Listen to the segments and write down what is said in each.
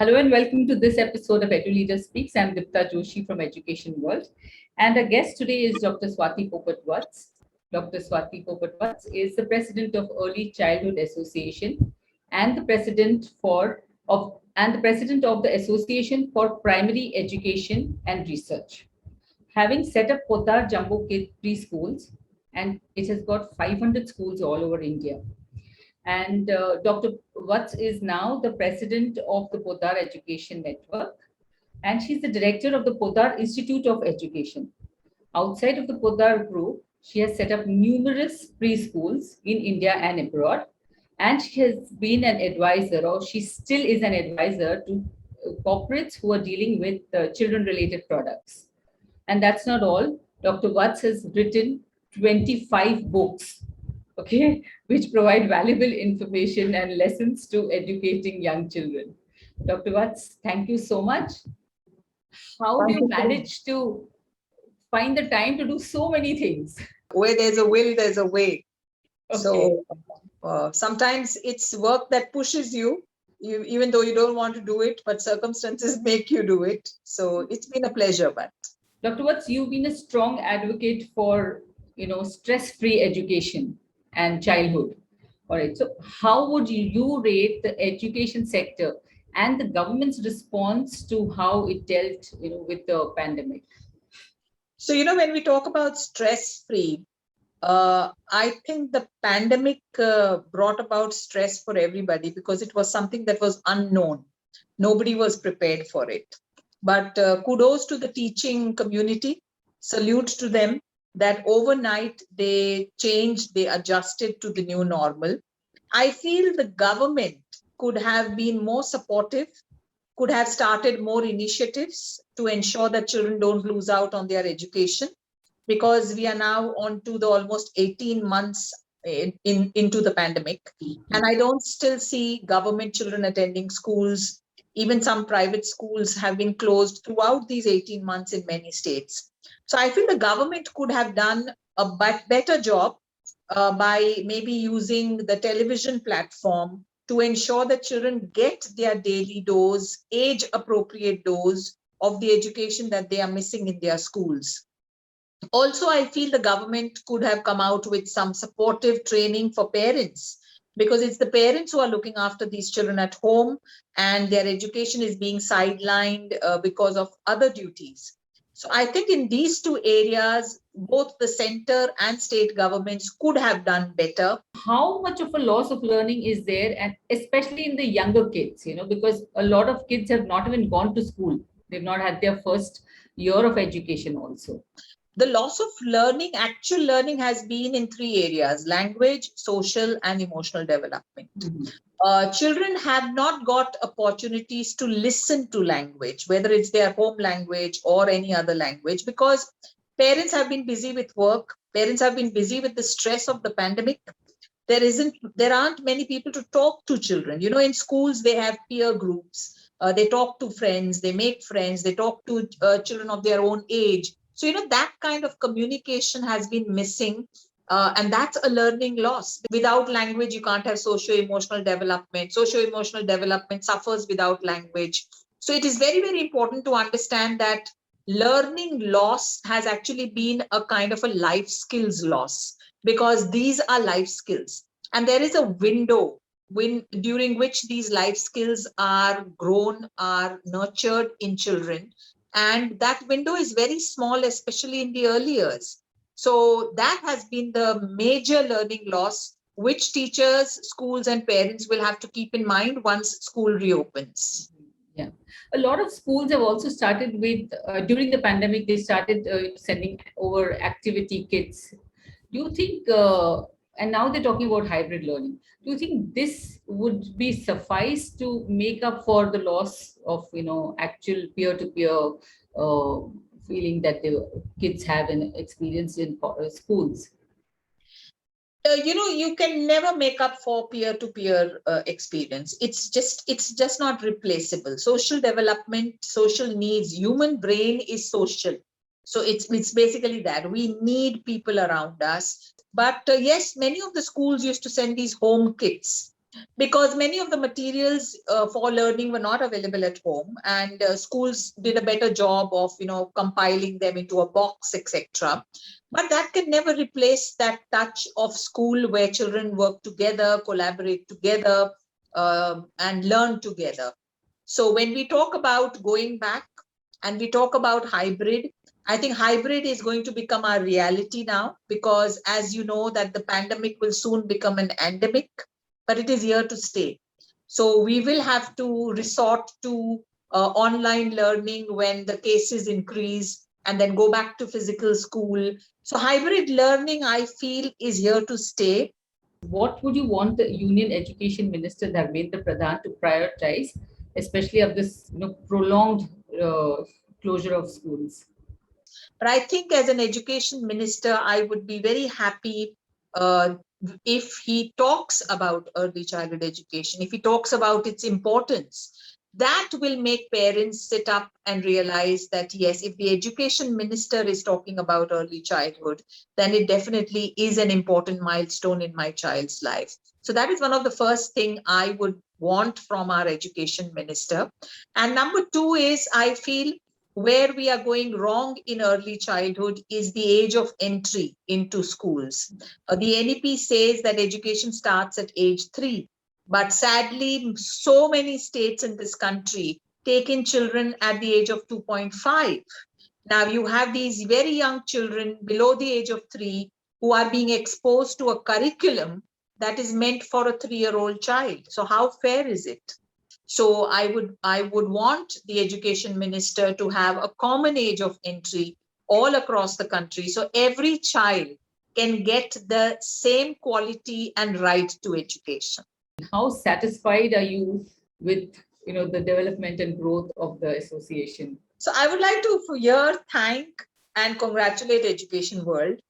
Hello and welcome to this episode of Eduleader Speaks. I'm Dipta Joshi from Education World. And our guest today is Dr. Swati Popat Vats. Dr. Swati Popat Vats is the president of Early Childhood Association and the president of the Association for Primary Education and Research. Having set up Podar Jumbo Kids preschools, and it has got 500 schools all over India. And Dr. Vats is now the president of the Podar Education Network, and she's the director of the Podar Institute of Education. Outside of the Podar group, she has set up numerous preschools in India and abroad, and she has been an advisor, or she still is an advisor to corporates who are dealing with children-related products. And that's not all. Dr. Vats has written 25 books, okay, which provide valuable information and lessons to educating young children. Dr. Vats, thank you so much. How do Thank you you so much. manage to find the time to do so many things? Where there's a will, there's a way. Okay. So sometimes it's work that pushes you, even though you don't want to do it, but circumstances make you do it. So it's been a pleasure, but Dr. Vats, you've been a strong advocate for, stress-free education and childhood. All right. So how would you rate the education sector and the government's response to how it dealt, with the pandemic? so when we talk about stress-free, I think the pandemic brought about stress for everybody because it was something that was unknown. Nobody was prepared for it. But kudos to the teaching community. Salute to them that overnight they changed, they adjusted to the new normal. I feel the government could have been more supportive, could have started more initiatives to ensure that children don't lose out on their education, because we are now on to the almost 18 months into the pandemic. And I don't still see government children attending schools. Even some private schools have been closed throughout these 18 months in many states. So I feel the government could have done a better job by maybe using the television platform to ensure that children get their daily dose, age appropriate dose of the education that they are missing in their schools. Also, I feel the government could have come out with some supportive training for parents, because it's the parents who are looking after these children at home and their education is being sidelined because of other duties. So I think in these two areas, both the center and state governments could have done better. How much of a loss of learning is there, and especially in the younger kids, because a lot of kids have not even gone to school. They've not had their first year of education also. The loss of learning, actual learning, has been in three areas: language, social, and emotional development. Children have not got opportunities to listen to language, whether it's their home language or any other language, because parents have been busy with work. Parents have been busy with the stress of the pandemic. There aren't many people to talk to children. In schools, they have peer groups. They talk to friends, they make friends, they talk to children of their own age. So, that kind of communication has been missing. And that's a learning loss. Without language, you can't have socio-emotional development. Socio-emotional development suffers without language. So it is very, very important to understand that learning loss has actually been a kind of a life skills loss, because these are life skills. And there is a window during which these life skills are grown, are nurtured in children. And that window is very small, especially in the early years. So that has been the major learning loss, which teachers, schools, and parents will have to keep in mind once school reopens. Yeah. A lot of schools have also started with, during the pandemic, they started sending over activity kits. Do you think, and now they're talking about hybrid learning, do you think this would be suffice to make up for the loss of, actual peer-to-peer feeling that the kids have and experienced in schools? You can never make up for peer-to-peer experience. It's just not replaceable. Social development, social needs, human brain is social. So it's basically that we need people around us. But yes, many of the schools used to send these home kits. because many of the materials for learning were not available at home, and schools did a better job of compiling them into a box, etc. But that can never replace that touch of school where children work together, collaborate together, and learn together. So when we talk about going back and we talk about hybrid, I think hybrid is going to become our reality now, because as you know that the pandemic will soon become an endemic, but it is here to stay. So we will have to resort to online learning when the cases increase, and then go back to physical school. So hybrid learning, I feel, is here to stay. What would you want the Union Education Minister, Dharmendra Pradhan, to prioritize, especially of this prolonged closure of schools? But I think as an education minister, I would be very happy uh, if he talks about early childhood education, if he talks about its importance. That will make parents sit up and realize that, yes, if the education minister is talking about early childhood, then it definitely is an important milestone in my child's life. So that is one of the first thing I would want from our education minister. And number two is, I feel where we are going wrong in early childhood is the age of entry into schools. The NEP says that education starts at age 3, but sadly, so many states in this country take in children at the age of 2.5. Now you have these very young children below the age of 3 who are being exposed to a curriculum that is meant for a 3-year-old child. So how fair is it? So I would want the education minister to have a common age of entry all across the country, so every child can get the same quality and right to education. How satisfied are you with the development and growth of the association? So I would like to here thank and congratulate Education World,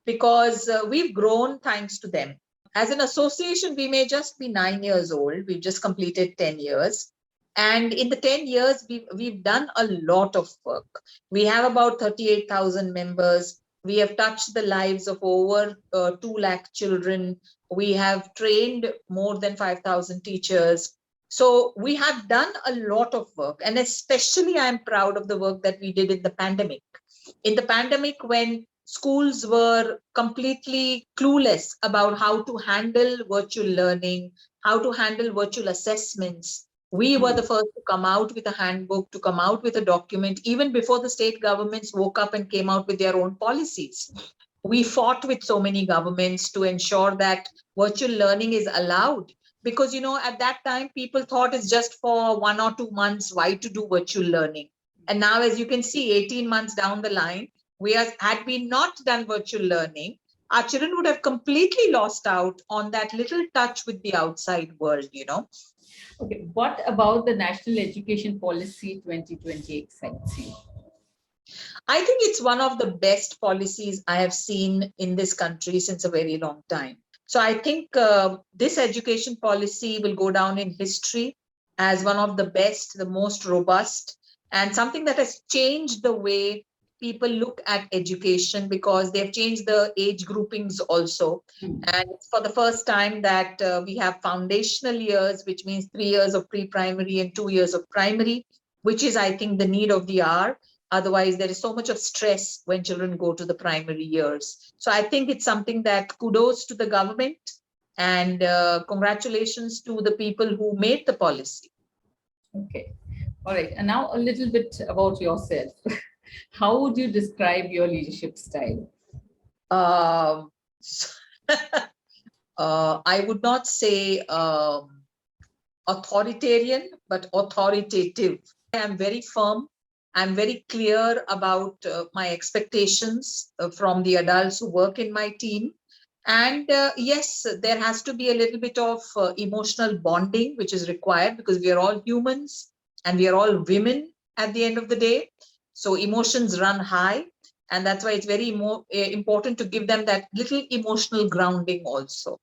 because we've grown thanks to them. As an association, we may just be 9 years old. We've just completed 10 years. And in the 10 years, we've done a lot of work. We have about 38,000 members. We have touched the lives of over 2 lakh children. We have trained more than 5,000 teachers. So we have done a lot of work. And especially I'm proud of the work that we did in the pandemic. In the pandemic, when schools were completely clueless about how to handle virtual learning, how to handle virtual assessments, we were the first to come out with a handbook, to come out with a document, even before the state governments woke up and came out with their own policies. We fought with so many governments to ensure that virtual learning is allowed. Because, at that time, people thought it's just for 1 or 2 months, why to do virtual learning? And now, as you can see, 18 months down the line, had we not done virtual learning, our children would have completely lost out on that little touch with the outside world. Okay, what about the National Education Policy 2020 excites you? I think it's one of the best policies I have seen in this country since a very long time. So I think this education policy will go down in history as one of the best, the most robust, and something that has changed the way people look at education, because they've changed the age groupings also. And it's for the first time that we have foundational years, which means 3 years of pre-primary and 2 years of primary, which is, I think, the need of the hour. Otherwise, there is so much of stress when children go to the primary years. So I think it's something that kudos to the government, and congratulations to the people who made the policy. Okay. All right. And now a little bit about yourself. How would you describe your leadership style? I would not say authoritarian, but authoritative. I am very firm. I'm very clear about my expectations from the adults who work in my team. And yes, there has to be a little bit of emotional bonding, which is required, because we are all humans and we are all women at the end of the day. So emotions run high. And that's why it's very important to give them that little emotional grounding also.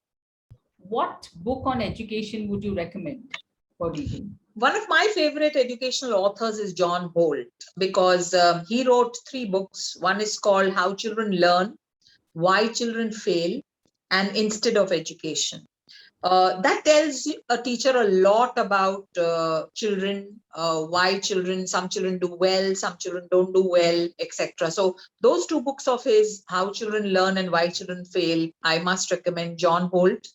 What book on education would you recommend for reading? One of my favorite educational authors is John Holt, because he wrote 3 books. One is called How Children Learn, Why Children Fail, and Instead of Education. That tells a teacher a lot about children, why some children do well, some children don't do well, etc. So those two books of his, How Children Learn and Why Children Fail, I must recommend. John Holt.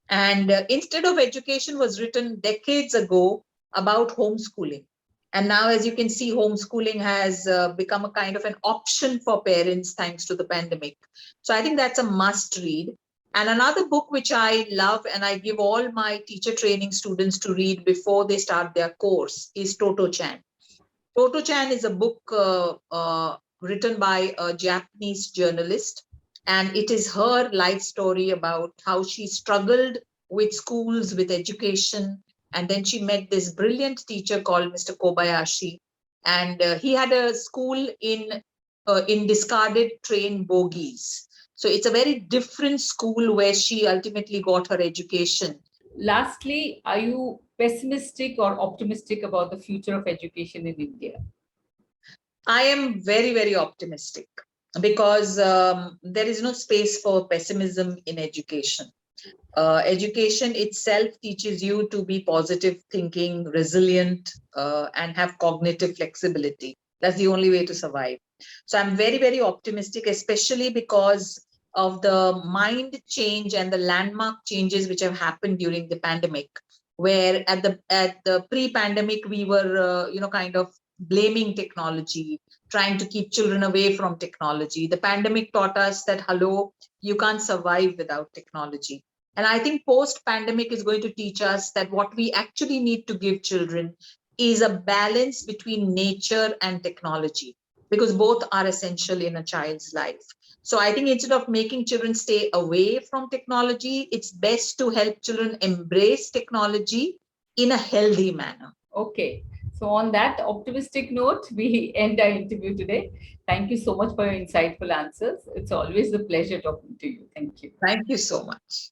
And Instead of Education was written decades ago about homeschooling. And now, as you can see, homeschooling has become a kind of an option for parents thanks to the pandemic. So I think that's a must read. And another book which I love and I give all my teacher training students to read before they start their course is Toto Chan. Toto Chan is a book written by a Japanese journalist, and it is her life story about how she struggled with schools, with education, and then she met this brilliant teacher called Mr. Kobayashi, and he had a school in discarded train bogies. So it's a very different school where she ultimately got her education. Lastly, are you pessimistic or optimistic about the future of education in India? I am very, very optimistic because there is no space for pessimism in education. Education itself teaches you to be positive thinking, resilient, and have cognitive flexibility. That's the only way to survive. So I'm very, very optimistic, especially because of the mind change and the landmark changes which have happened during the pandemic, where at the pre-pandemic we were kind of blaming technology, trying to keep children away from technology. The pandemic taught us that hello, you can't survive without technology. And I think post-pandemic is going to teach us that what we actually need to give children is a balance between nature and technology, because both are essential in a child's life. So I think instead of making children stay away from technology, it's best to help children embrace technology in a healthy manner. Okay. So on that optimistic note, we end our interview today. Thank you so much for your insightful answers. It's always a pleasure talking to you. Thank you. Thank you so much.